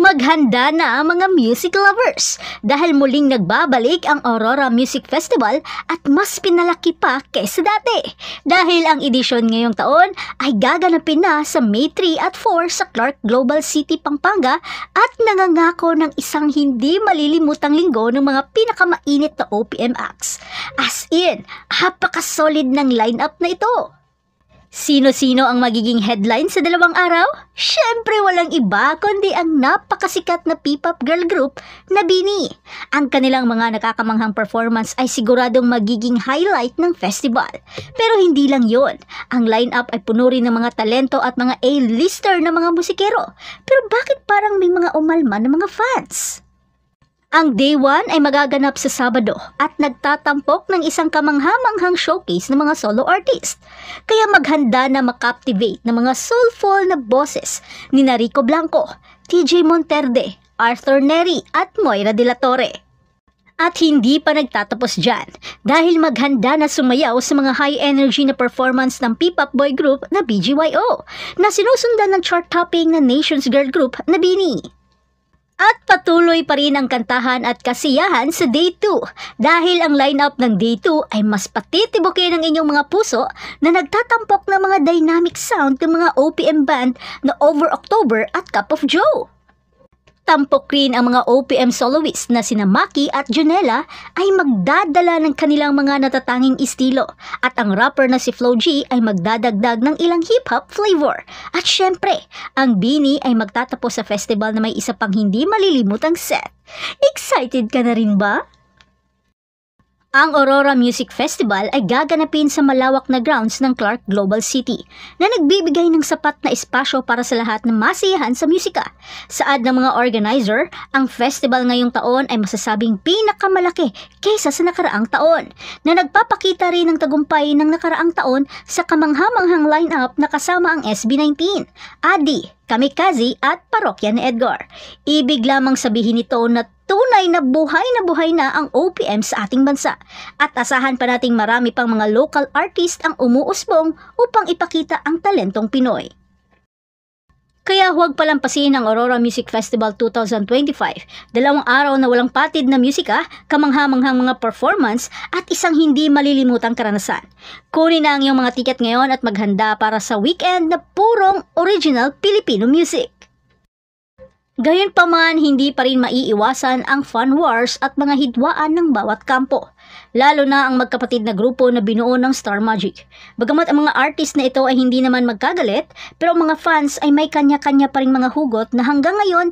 Maghanda na mga music lovers dahil muling nagbabalik ang Aurora Music Festival at mas pinalaki pa kaysa dati. Dahil ang edisyon ngayong taon ay gaganapin na sa May 3 at 4 sa Clark Global City, Pampanga at nangangako ng isang hindi malilimutang linggo ng mga pinakamainit na OPM acts. As in, napaka-solid ng lineup na ito. Sino-sino ang magiging headline sa dalawang araw? Siyempre walang iba kundi ang napakasikat na P-pop girl group na BINI. Ang kanilang mga nakakamanghang performance ay siguradong magiging highlight ng festival. Pero hindi lang yon. Ang lineup ay puno rin ng mga talento at mga A-lister na mga musikero. Pero bakit parang may mga umalma na mga fans? Ang Day 1 ay magaganap sa Sabado at nagtatampok ng isang kamanghamanghang showcase ng mga solo artist. Kaya maghanda na makaptivate ng mga soulful na boses ni Rico Blanco, TJ Monterde, Arthur Neri at Moira de la Torre. At hindi pa nagtatapos dyan dahil maghanda na sumayaw sa mga high-energy na performance ng P-pop boy group na BGYO na sinusundan ng chart-topping na Nations Girl group na BINI. At patuloy pa rin ang kantahan at kasiyahan sa Day 2 dahil ang lineup ng Day 2 ay mas patitibukin ng inyong mga puso na nagtatampok ng mga dynamic sound ng mga OPM band na Over October at Cup of Joe. Tampok rin ang mga OPM soloists na sina Maki at Junella ay magdadala ng kanilang mga natatanging estilo at ang rapper na si Flo G ay magdadagdag ng ilang hip-hop flavor. At syempre, ang BINI ay magtatapos sa festival na may isa pang hindi malilimutang set. Excited ka na rin ba? Ang Aurora Music Festival ay gaganapin sa malawak na grounds ng Clark Global City na nagbibigay ng sapat na espasyo para sa lahat ng masiyahan sa musika. Saad ng mga organizer, ang festival ngayong taon ay masasabing pinakamalaki kaysa sa nakaraang taon na nagpapakita rin ng tagumpay ng nakaraang taon sa kamanghamanghang lineup na kasama ang SB19, Adi, Kamikaze at Parokya ni Edgar. Ibig lamang sabihin nito na tunay na buhay na ang OPM sa ating bansa at asahan pa nating marami pang mga local artist ang umuusbong upang ipakita ang talentong Pinoy. Kaya huwag palampasin ang Aurora Music Festival 2025. 2 araw na walang patid na musika, kamanghamanghang mga performance at isang hindi malilimutang karanasan. Kunin na ang iyong mga tiket ngayon at maghanda para sa weekend na purong original Filipino music. Gayunpaman, hindi pa rin maiiwasan ang fan wars at mga hidwaan ng bawat kampo, lalo na ang magkapatid na grupo na binuo ng Star Magic. Bagamat ang mga artist na ito ay hindi naman magkagalit, pero ang mga fans ay may kanya-kanya pa rin mga hugot na hanggang ngayon